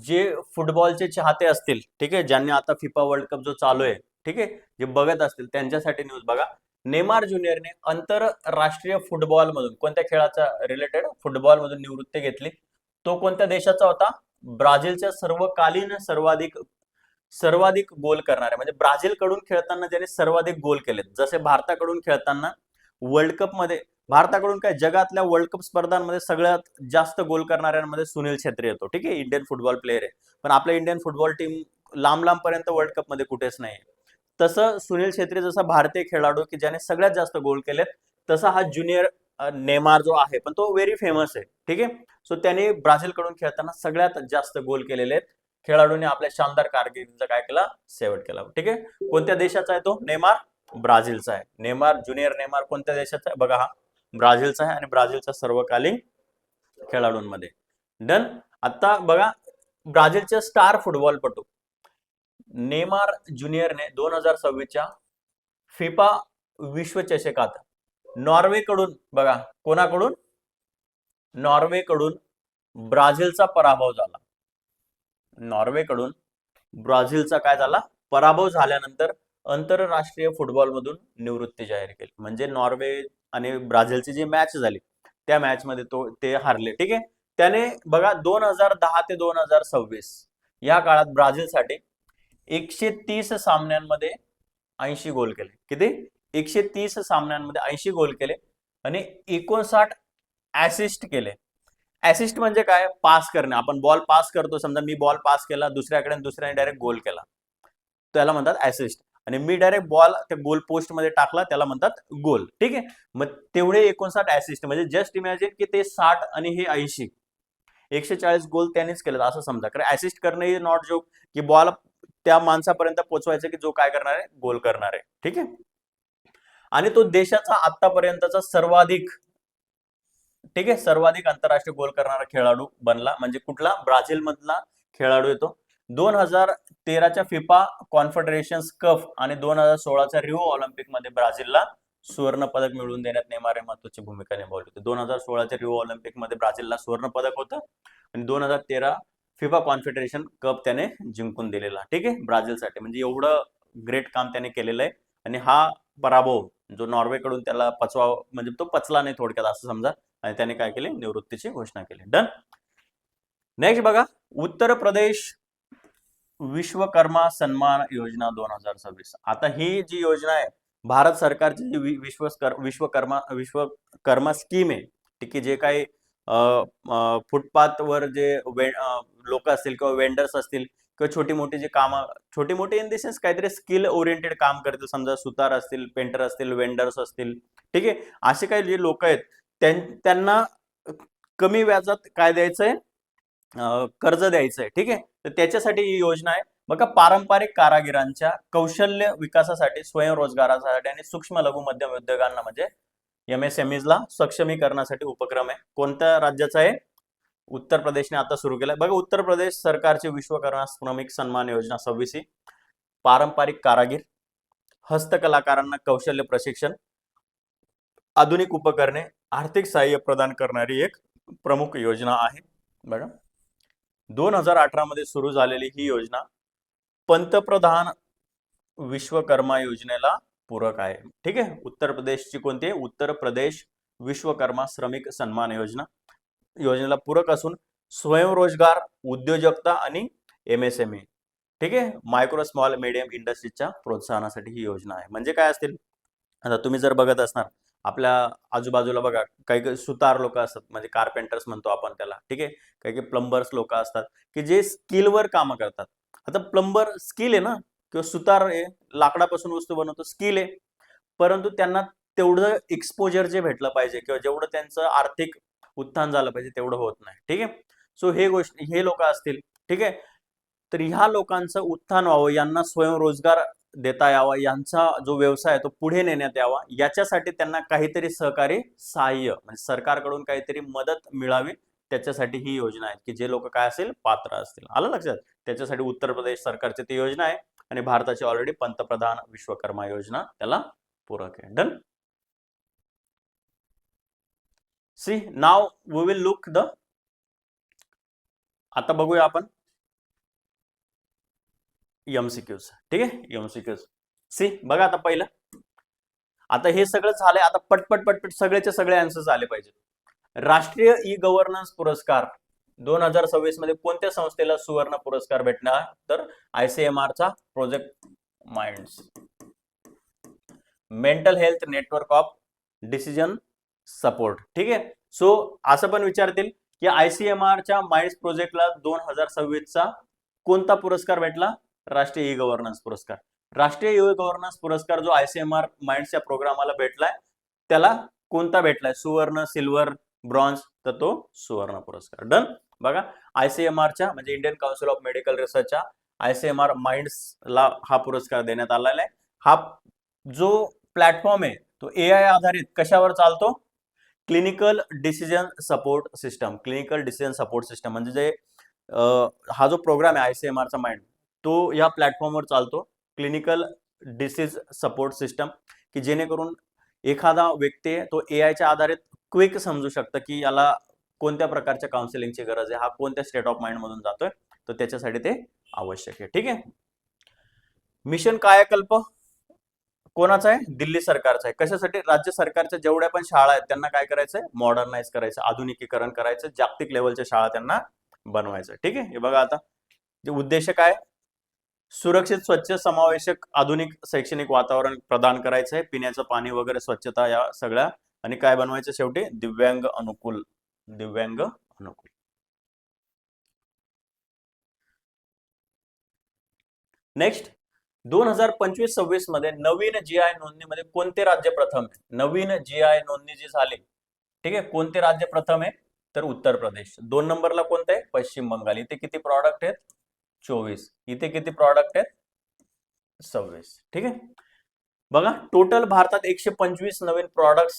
जे फुटबॉलचे चाहते असतील, ठीक आहे, ज्यांनी आता फिफा वर्ल्ड कप जो चालू आहे, ठीक आहे, जे बघत असतील त्यांच्यासाठी न्यूज बघा. नेमार ज्युनियरने आंतरराष्ट्रीय फुटबॉल मधून, कोणत्या खेळाचा रिलेटेड? फुटबॉल मधून निवृत्ती घेतली. तो कोणत्या देशाचा होता? ब्राझीलच्या सर्वकालीन सर्वाधिक गोल करणारे, म्हणजे ब्राझील कडून खेळताना ज्याने सर्वाधिक गोल केलेत. जसे भारताकडून खेळताना वर्ल्ड कप मध्ये, भारताकडून काय, जगातल्या वर्ल्ड कप स्पर्धांमध्ये सगळ्यात जास्त गोल करणाऱ्यांमध्ये सुनील छेत्री येतो. ठीक आहे, इंडियन फुटबॉल प्लेयर आहे, पण आपल्या इंडियन फुटबॉल टीम लांब पर्यंत वर्ल्ड कप मध्ये कुठेच नाही. तसं सुनील छेत्री जसा भारतीय खेळाडू की ज्याने सगळ्यात जास्त गोल केलेत, तसा हा ज्युनियर नेमार जो आहे, पण तो व्हेरी फेमस आहे. ठीक आहे, सो त्याने ब्राझील कडून खेळताना सगळ्यात जास्त गोल केलेले आहेत. खेळाडूने आपल्या शानदार कारकिर्दीचा काय केला? शेवट केला. ठीक आहे, कोणत्या देशाचा आहे तो? नेमार ब्राझीलचा आहे. नेमार ज्युनियर नेमार कोणत्या देशाचा आहे? बघा, हा ब्राझीलचा आहे आणि ब्राझीलचा सर्वकालीन खेळाडूंमध्ये. डन. आता बघा ब्राझीलचे स्टार फुटबॉलपटू नेमार ज्युनियरने 2026च्या फिफा विश्वचषकात नॉर्वेकडून, बघा कोणाकडून? नॉर्वेकडून ब्राझीलचा पराभव झाला. नॉर्वेकडून ब्राझीलचा काय झाला? पराभव झाल्यानंतर आंतरराष्ट्रीय फुटबॉल मधून निवृत्ती जाहीर केली. म्हणजे नॉर्वे आणि ब्राझीलची जी मॅच झाली त्या मॅच मध्ये ते हारले. ठीक आहे, त्याने बघा 2010 ते 2026 या काळात ब्राझीलसाठी 130 सामन्यांमध्ये 80 गोल केले. किती? 130 सामन्यांमध्ये 80 गोल केले आणि 59 असिस्ट केले. असिस्ट म्हणजे काय? पास करणे. आपण बॉल पास करतो, समजा मी बॉल पास केला दुसऱ्याकडे आणि दुसऱ्याने डायरेक्ट गोल केला, त्याला म्हणतात असिस्ट. आणि मी डायरेक्ट बॉल त्या गोल पोस्ट मध्ये टाकला, त्याला म्हणतात गोल. ठीक आहे, मग तेवढे 59 असिस्ट, म्हणजे जस्ट इमॅजिन की ते 60 आणि हे 80, 140 गोल त्यानेच केले असं समजा. कारण असिस्ट करणे ही नॉट जोक, की बॉल त्या माणसापर्यंत पोहोचवायचं की जो काय करणार आहे? गोल करणार आहे. ठीक आहे, आणि तो देशाचा आतापर्यंतचा सर्वाधिक, ठीक आहे, सर्वाधिक आंतरराष्ट्रीय गोल करणारा खेळाडू बनला. म्हणजे कुठला? ब्राझील मधला खेळाडू येतो. 2013च्या फिफा कॉन्फेडरेशन्स कप आणि 2016च्या रिओ ऑलिम्पिक मध्ये ब्राझीलला सुवर्ण पदक मिळवून देण्यात नेमारने महत्वाची भूमिका निभावली होती. 2016च्या रिओ ऑलिम्पिक मध्ये ब्राझीलला सुवर्ण पदक होतं आणि 2013 फिफा कॉन्फेडरेशन कप त्याने जिंकून दिलेला. ठीक आहे, ब्राझीलसाठी. म्हणजे एवढं ग्रेट काम त्याने केलेलं आहे. आणि हा पराभव जो नॉर्वेकडून त्याला पचवाव, म्हणजे तो पचला नाही थोडक्यात असं समजा, आणि त्याने काय केले? निवृत्तीची घोषणा केली. डन. नेक्स्ट बघा, उत्तर प्रदेश विश्वकर्मा सन्मान योजना 2026. आता ही जी योजना आहे भारत सरकारची विश्वकर्मा स्कीम आहे. ठीक आहे, जे काही फुटपाथवर जे लोक असतील किंवा वेंडर्स असतील किंवा छोटी मोठी जे कामं, छोटी मोठी इन द सेन्स काहीतरी स्किल ओरिएंटेड काम करतील, समजा सुतार असतील, पेंटर असतील, वेंडर्स असतील. ठीक आहे, असे काही जे लोक आहेत त्यांना कमी व्याजात काय द्यायचंय? कर्ज द्यायचंय. ठीक आहे, तर त्याच्यासाठी ही योजना आहे. बघा, पारंपरिक कारागिरांच्या कौशल्य विकासासाठी, स्वयंरोजगारासाठी आणि सूक्ष्म लघु मध्यम उद्योगांना म्हणजे MSMEs ला सक्षमीकरणासाठी उपक्रम आहे. कोणत्या राज्याचा आहे? उत्तर प्रदेशने आता सुरू केलाय. बघा, उत्तर प्रदेश सरकारची विश्वकर्मा श्रमिक सन्मान योजना 26 पारंपरिक कारागीर, हस्तकलाकारांना कौशल्य प्रशिक्षण, आधुनिक उपकरणे, आर्थिक सहाय्य प्रदान करणारी एक प्रमुख योजना आहे. बघा, 2018 मध्ये सुरू झालेली ही योजना पंतप्रधान विश्वकर्मा योजनेला पूरक आहे. ठीक आहे, उत्तर प्रदेशची कोणती आहे? उत्तर प्रदेश विश्वकर्मा श्रमिक सन्मान योजनेला पूरक असून स्वयंरोजगार, उद्योजकता आणि MSME, ठीक आहे, मायक्रो स्मॉल मीडियम इंडस्ट्रीजच्या प्रोत्साहनासाठी ही योजना आहे. म्हणजे काय असतील? आता तुम्ही जर बघत असणार आपल्या आजूबाजूला, बघा, काही सुतार लोक असतात, म्हणजे कार्पेंटर्स म्हणतो आपण त्याला. ठीक आहे, काही प्लंबर्स लोक असतात की जे स्किलवर काम करतात. आता प्लंबर स्किल आहे ना, किंवा सुतार आहे, लाकडापासून वस्तू बनवतो, स्किल आहे, परंतु त्यांना तेवढं एक्सपोजर जे भेटलं पाहिजे किंवा जेवढं त्यांचं आर्थिक उत्थान झालं पाहिजे तेवढं होत नाही. ठीक आहे, सो हे लोक असतील. ठीक आहे, तर ह्या लोकांचं उत्थान व्हावं, यांना स्वयंरोजगार देता यावा, यांचा जो व्यवसाय आहे तो पुढे नेण्यात यावा, याच्यासाठी त्यांना काहीतरी सहकारी सहाय्य म्हणजे सरकारकडून काहीतरी मदत मिळावी, त्याच्यासाठी ही योजना आहे की जे लोक काय असेल पात्र असतील. आलं लक्षात? त्याच्यासाठी उत्तर प्रदेश सरकारची ती योजना आहे आणि भारताची ऑलरेडी पंतप्रधान विश्वकर्मा योजना त्याला पूरक आहे. Done. See now we will look the, आता बघूया आपण MCQs. ठीक आहे, MCQs. सी बघा, आता पहिलं, आता हे सगळं झालंय, आता पटपट पटपट सगळेचे सगळे आन्सर्स आले पाहिजेत. राष्ट्रीय ई गव्हर्नन्स पुरस्कार 2026 मध्ये कोणत्या संस्थेला सुवर्ण पुरस्कार भेटणार? तर ICMR चा project minds, mental health network of decision support. ठीक आहे, सो असं पण विचारतील की ICMR च्या माइंड्स प्रोजेक्टला 2026 चा कोणता पुरस्कार भेटला? राष्ट्रीय ई गव्हर्नन्स पुरस्कार. राष्ट्रीय ई गव्हर्नन्स पुरस्कार जो ICMR माइंड्सच्या प्रोग्रामाला भेटलाय, त्याला कोणता भेटलाय? सुवर्ण, सिल्वर, ब्रॉन्झ? तर तो सुवर्ण पुरस्कार. डन. बघा, ICMR च्या म्हणजे इंडियन काउन्सिल ऑफ मेडिकल रिसर्चच्या ICMR माइंड्सला हा पुरस्कार देण्यात आलेला आहे. हा जो प्लॅटफॉर्म आहे तो AI आधारित कशावर चालतो? Clinical decision support system. Clinical decision support system म्हणजे जे हा जो प्रोग्राम आहे ICMR चा माइंड, तो या प्लॅटफॉर्मवर चालतो. क्लिनिकल डिसीज सपोर्ट सिस्टम, की जेणेकरून एखादा व्यक्ती तो AI च्या आधारित क्विक समजू शकतं की याला कोणत्या प्रकारच्या काउन्सिलिंगची गरज आहे, हा कोणत्या स्टेट ऑफ माइंड मधून जातोय, तर त्याच्यासाठी ते आवश्यक आहे. ठीक आहे, मिशन कायाकल्प कोणाचा आहे? दिल्ली सरकारचा आहे. कशासाठी? राज्य सरकारच्या जेवढ्या पण शाळा आहेत त्यांना काय करायचंय? मॉडर्नाइज करायचं, आधुनिकीकरण करायचं, जागतिक लेवलच्या शाळा त्यांना बनवायचं. ठीक आहे, हे बघा, आता जे उद्देश काय? सुरक्षित, स्वच्छ, समावेशक, आधुनिक शैक्षणिक वातावरण प्रदान करायचं आहे, पिण्याचं पाणी वगैरे, स्वच्छता, या सगळ्या, आणि काय बनवायचं शेवटी? दिव्यांग अनुकूल. दिव्यांग अनुकूल. नेक्स्ट, 2025-26 मध्ये नवीन GI नोंदणीमध्ये कोणते राज्य प्रथम आहे? नवीन GI नोंदणी जी झाली, ठीक आहे, कोणते राज्य प्रथम आहे? तर उत्तर प्रदेश. 2 नंबरला कोणते आहे? पश्चिम बंगाल. इथे किती प्रॉडक्ट आहेत? 24. इथे किती प्रॉडक्ट आहेत? 26. ठीक आहे, बघा, टोटल भारतात 125 नवीन प्रॉडक्ट्स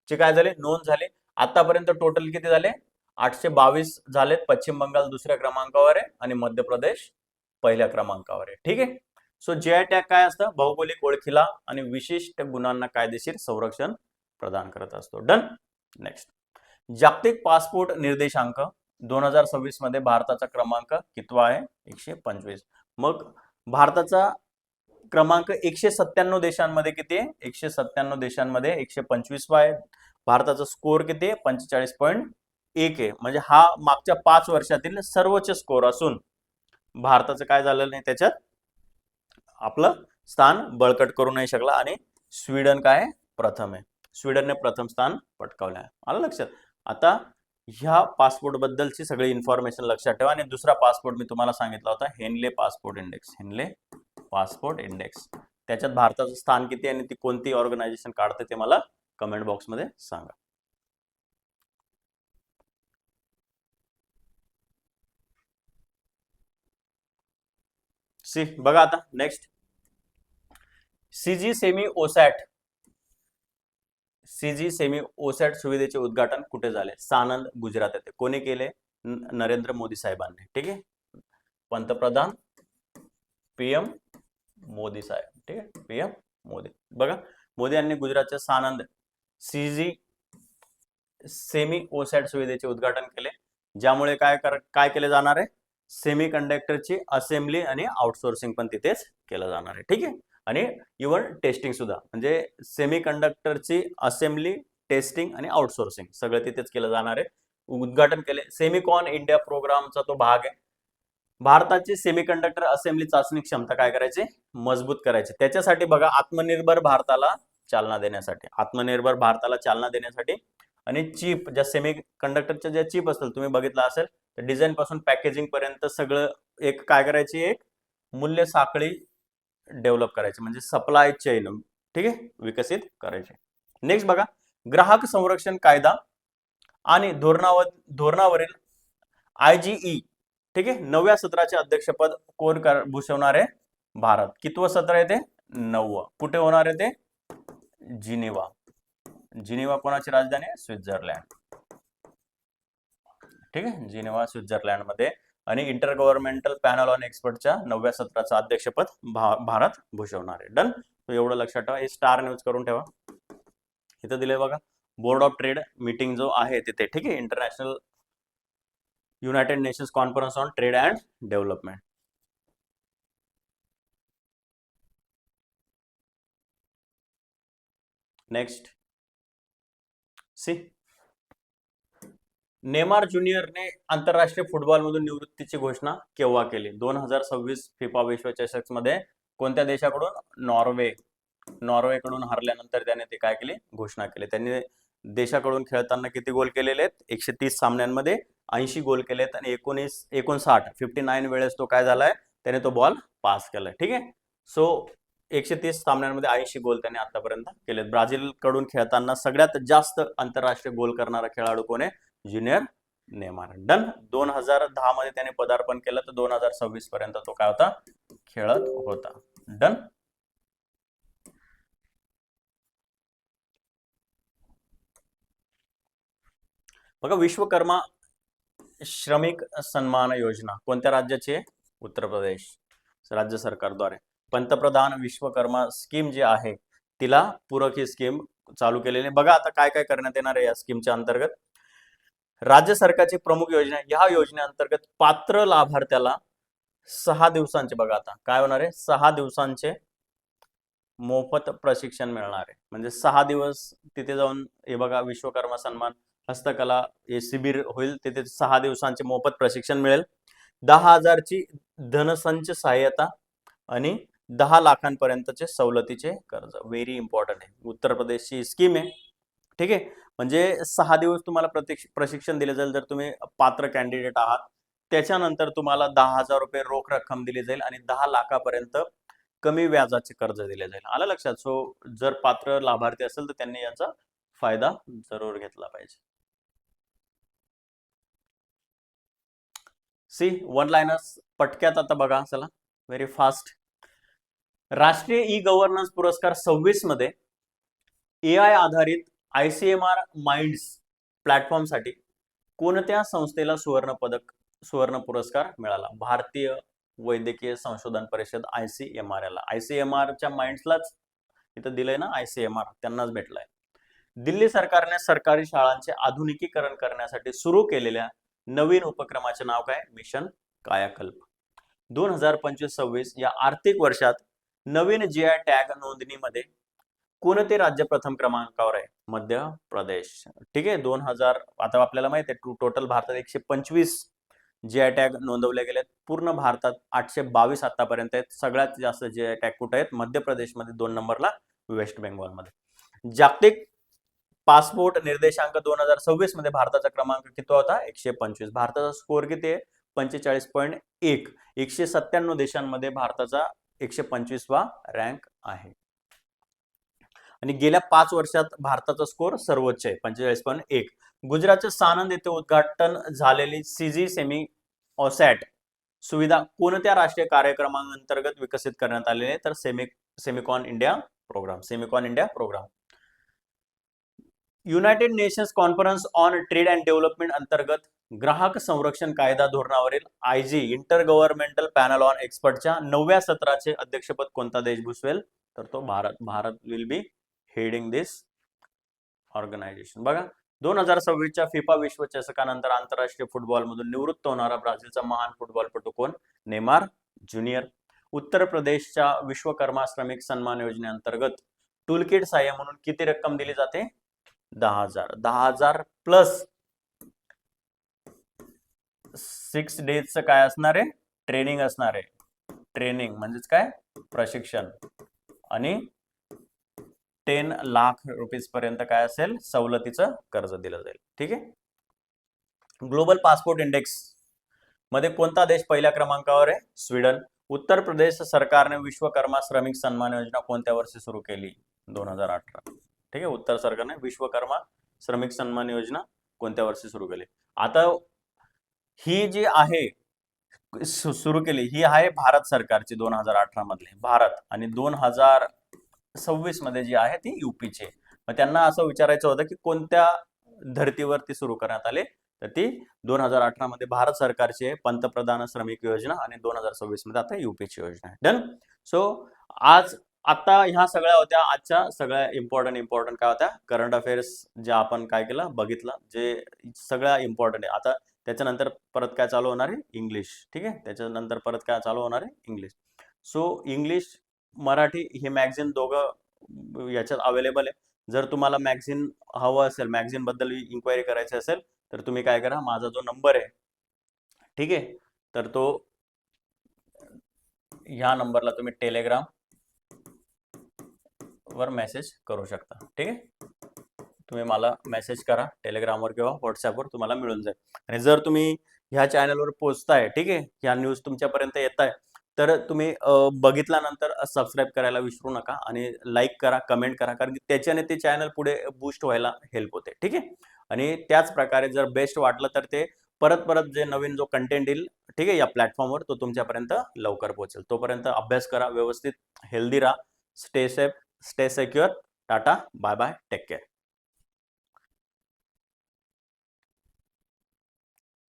चे काय झाले? नोंद झाले. आतापर्यंत टोटल किती झाले? 822 झालेत. पश्चिम बंगाल दुसऱ्या क्रमांकावर आहे आणि मध्य प्रदेश पहिल्या क्रमांकावर आहे. ठीक आहे, सो GI टॅग काय असतं? भौगोलिक ओळखीला आणि विशिष्ट गुणांना कायदेशीर संरक्षण प्रदान करत असतो. डन. नेक्स्ट, जागतिक पासपोर्ट निर्देशांक 2026 मध्ये भारताचा क्रमांक कितवा आहे? 125. मग भारताचा क्रमांक 197 देशांमध्ये किती आहे? 197 देशांमध्ये 125वा आहे. भारताचा स्कोर किती आहे? 45.1 आहे. म्हणजे हा मागच्या 5 वर्षातील सर्वोच्च स्कोर असून भारताचं काय झालं नाही, त्याच्यात आपलं स्थान बळकट करू नाही शकला आणि स्वीडन काय प्रथम आहे. स्वीडनने प्रथम स्थान पटकावलं आहे. आलं लक्षात? आता ह्या पासपोर्ट बद्दलची सगळी इन्फॉर्मेशन लक्षात ठेवा. आणि दुसरा पासपोर्ट मी तुम्हाला सांगितला होता, Henley passport index. Henley passport index, त्याच्यात भारताचं स्थान किती आणि ती कोणती ऑर्गनायझेशन काढते ते मला कमेंट बॉक्समध्ये सांगा. सी बघा आता next, CG semi OSAT, CG semi OSAT सुविधेचे उद्घाटन कुठे झाले? सानंद, गुजरात येथे. कोणी केले? नरेंद्र मोदी साहेबांनी. ठीक आहे, पंतप्रधान पीएम मोदी साहेब. ठीक आहे, पीएम मोदी. बघा, मोदी यांनी गुजरातच्या सानंद सीजी सेमी ओसॅट सुविधेचे उद्घाटन केले, ज्यामुळे काय केले जाणार आहे? सेमी कंडक्टरची असेंब्ली आणि आउटसोर्सिंग पण तिथेच केलं जाणार आहे. ठीक आहे, आणि इव्हन टेस्टिंग सुद्धा, म्हणजे सेमी कंडक्टरची असेंब्ली, टेस्टिंग आणि आउटसोर्सिंग सगळं तिथेच केलं जाणार आहे. उद्घाटन केले. सेमिकॉन इंडिया प्रोग्रामचा तो भाग आहे. भारताची सेमीकंडक्टर असेंब्ली चाचणी क्षमता काय करायची? मजबूत करायची. त्याच्यासाठी बघा, आत्मनिर्भर भारताला चालना देण्यासाठी, आत्मनिर्भर भारताला चालना देण्यासाठी आणि चिप, ज्या सेमी कंडक्टरच्या ज्या चिप असतील, तुम्ही बघितलं असेल, तर डिझाईन पासून पॅकेजिंग पर्यंत सगळं एक काय करायची? एक मूल्य साखळी डेव्हलप करायची, म्हणजे सप्लाय चेन. ठीक आहे, विकसित करायचे. नेक्स्ट बघा, ग्राहक संरक्षण कायदा आणि धोरणावरील IGE. ठीक आहे, 9व्या सत्राचे अध्यक्षपद कोण भूषवणार आहे? भारत. कितवं सत्र आहे ते? 9वं. कुठे होणार आहे ते? जिनिव्हा. जिनिव्हा कोणाची राजधानी आहे? स्वित्झर्लंड. ठीक आहे, जिनिव्हा स्वित्झर्लंड मध्ये. आणि इंटर गव्हर्नमेंटल पॅनल ऑन एक्सपर्टच्या 9व्या सत्राचं अध्यक्षपद भारत भूषवणार आहे. डन. तो एवढं लक्षात ठेवा, हे स्टार न्यूज करून ठेवा. इथं दिले बघा, बोर्ड ऑफ ट्रेड मीटिंग जो आहे तिथे. ठीक आहे, international united nations conference on trade and development. Next C, Neymar ज्युनियरने आंतरराष्ट्रीय फुटबॉल मधून निवृत्तीची घोषणा केव्हा केली? 2026 फिफा विश्वचषक मध्ये. कोणत्या देशाकडून? नॉर्वे. नॉर्वेकडून हरल्यानंतर त्याने ते काय केली? घोषणा केली. त्यांनी देशाकडून खेळताना किती गोल केलेले आहेत? 130 सामन्यांमध्ये 80 गोल केलेत आणि 59 वेळेस तो काय झालाय? त्याने तो बॉल पास केलाय. ठीक आहे, सो 130 सामन्यांमध्ये 80 गोल त्याने आतापर्यंत केलेत. ब्राझील कडून खेळताना सगळ्यात जास्त आंतरराष्ट्रीय गोल करणारा खेळाडू कोण आहे? Junior Neymar. डन. 2010 मध्ये त्याने पदार्पण केलं, तर 2026 पर्यंत तो काय होता? खेळत होता. डन. बघा, विश्वकर्मा श्रमिक सन्मान योजना कोणत्या राज्याची आहे? उत्तर प्रदेश राज्य सरकारद्वारे. पंतप्रधान विश्वकर्मा स्कीम जी आहे, तिला पूरक ही स्कीम चालू केलेली. बघा आता काय काय करण्यात येणार आहे या स्कीमच्या अंतर्गत. राज्य सरकारची प्रमुख योजना, या योजनेअंतर्गत पात्र लाभार्थ्याला 6 दिवसांचे, बघा आता काय होणार आहे? 6 दिवसांचे मोफत प्रशिक्षण मिळणार आहे. म्हणजे 6 दिवस तिथे जाऊन, हे बघा, विश्वकर्मा सन्मान हस्तकला हे शिबिर होईल, तिथे 6 दिवसांचे मोफत प्रशिक्षण मिळेल. 10,000 ची धनसंच सहाय्यता आणि 10 लाखांपर्यंतचे सवलतीचे कर्ज. व्हेरी इम्पॉर्टंट आहे, उत्तर प्रदेशची स्कीम आहे. ठीक आहे, म्हणजे 6 दिवस तुम्हाला प्रशिक्षण दिले जाईल जर तुम्ही पात्र कॅन्डिडेट आहात. त्याच्यानंतर तुम्हाला 10,000 रुपये रोख रक्कम दिली जाईल आणि 10 लाखापर्यंत कमी व्याजाचे कर्ज दिले जाईल. आलं लक्षात? सो जर पात्र लाभार्थी असेल तर त्यांनी याचा फायदा जरूर घेतला पाहिजे. सी, वन लाइनर्स पटक्यात आता बघा, चला व्हेरी फास्ट. राष्ट्रीय ई गव्हर्नन्स पुरस्कार 26 मध्ये AI आधारित ICMR माइंड्स प्लॅटफॉर्मसाठी कोणत्या संस्थेला सुवर्ण पुरस्कार मिळाला? भारतीय वैद्यकीय संशोधन परिषद, ICMR ला. ICMR च्या माइंड्सलाच इथं दिलंय ना, ICMR त्यांनाच भेटलाय. दिल्ली सरकारने सरकारी शाळांचे आधुनिकीकरण करण्यासाठी सुरू केलेल्या नवीन उपक्रमाचे नाव काय? मिशन कायाकल्प. 2025-26 या आर्थिक वर्षात नवीन GI टॅग नोंदणीमध्ये कोणते राज्य प्रथम क्रमांकावर आहे? मध्य प्रदेश. ठीक आहे, 2000, आता आपल्याला माहिती आहे टोटल भारतात 125 GI टॅग नोंदवले गेलेत. पूर्ण भारतात 822 आतापर्यंत आहेत. सगळ्यात जास्त GI टॅग कुठे आहेत? मध्य प्रदेशमध्ये 2 नंबरला, वेस्ट बेंगॉलमध्ये. जागतिक पासपोर्ट निर्देशांक 2026 मध्ये भारताचा क्रमांक किती होता? 125. भारताचा स्कोर किती आहे? 45.1. 197 देशांमध्ये भारताचा 125वा रँक आहे. आणि गेल्या 5 वर्षात भारताचा स्कोर सर्वोच्च आहे, 45.1. गुजरातच्या सानंद येथे उद्घाटन झालेली सीजी सेमी ओसॅट सुविधा कोणत्या राष्ट्रीय कार्यक्रमांतर्गत विकसित करण्यात आलेले आहे? तर Semicon India programme, Semicon India programme. United nations conference on trade and development अंतर्गत ग्राहक संरक्षण कायदा धोरणावरील IG inter governmental panel on एक्सपर्टच्या 9व्या सत्राचे अध्यक्षपद कोणता देश भूषवेल? तर तो Bharat. Bharat will be heading this organisation. बघा, 2026च्या फिफा विश्वचषकानंतर आंतरराष्ट्रीय फुटबॉलमधून निवृत्त होणारा ब्राझीलचा महान फुटबॉलपटू कोण? Neymar junior. उत्तर प्रदेशच्या विश्वकर्मा श्रमिक सन्मान योजनेअंतर्गत टूलकिट सहाय्य म्हणून किती रक्कम दिली जाते? 10,000. 10,000 प्लस 6 डेजचं काय असणार आहे? ट्रेनिंग असणार आहे. ट्रेनिंग म्हणजेच काय? प्रशिक्षण. आणि 10 लाख रुपीज पर्यंत काय असेल? सवलतीचं कर्ज दिलं जाईल. ठीक आहे. ग्लोबल पासपोर्ट इंडेक्स मध्ये कोणता देश पहिल्या क्रमांकावर आहे? स्वीडन. उत्तर प्रदेश सरकारने विश्वकर्मा श्रमिक सन्मान योजना कोणत्या वर्षी सुरू केली? 2018. ठीक आहे. उत्तर सरकारने विश्वकर्मा श्रमिक सन्मान योजना कोणत्या वर्षी सुरू केली? आता ही जी आहे सुरू केली, ही आहे भारत सरकारची 2018 मधली, भारत. आणि 2026 मध्ये जी आहे ती युपीची. मग त्यांना असं विचारायचं होतं की कोणत्या धर्तीवर ती सुरू करण्यात आली? तर ती 2018 मध्ये भारत सरकारची आहे, पंतप्रधान श्रमिक योजना. आणि 2026 मध्ये आता युपीची योजना आहे. डन. सो आता ह्या सगळ्या होत्या आजच्या सगळ्या इम्पॉर्टंट काय होत्या? करंट अफेअर्स ज्या आपण काय केलं बघितलं, जे सगळ्या इम्पॉर्टंट आहे. आता त्याच्यानंतर परत काय चालू होणार आहे? इंग्लिश. ठीक आहे. त्याच्यानंतर परत काय चालू होणार आहे? इंग्लिश. सो इंग्लिश मराठी हे मॅगझिन दोघं याच्यात अवेलेबल आहे. जर तुम्हाला मॅगझिन हवं असेल, मॅगझिन बद्दल इन्क्वायरी करायची असेल, तर तुम्ही काय करा, माझा जो नंबर आहे, ठीक आहे, तर तो ह्या नंबरला तुम्ही टेलिग्राम वर मेसेज करू शकता. ठीक आहे. तुम्ही मला मेसेज करा टेलिग्रामवर किंवा व्हॉट्सअपवर, तुम्हाला मिळून जाईल. आणि जर तुम्ही ह्या चॅनलवर पोहोचताय, ठीक आहे, ह्या न्यूज तुमच्यापर्यंत येत आहे, तर तुम्ही बघितल्यानंतर सबस्क्राईब करायला विसरू नका. आणि लाईक करा, कमेंट करा, कारण की त्याच्याने ते चॅनल पुढे बूस्ट व्हायला हेल्प होते. ठीक आहे. आणि त्याच प्रकारे जर बेस्ट वाटलं तर ते परत जे नवीन जो कंटेंट येईल, ठीक आहे, या प्लॅटफॉर्मवर, तो तुमच्यापर्यंत लवकर पोहोचेल. तोपर्यंत अभ्यास करा व्यवस्थित, हेल्दी राहा, stay safe, stay secure. Tata, bye bye, take care.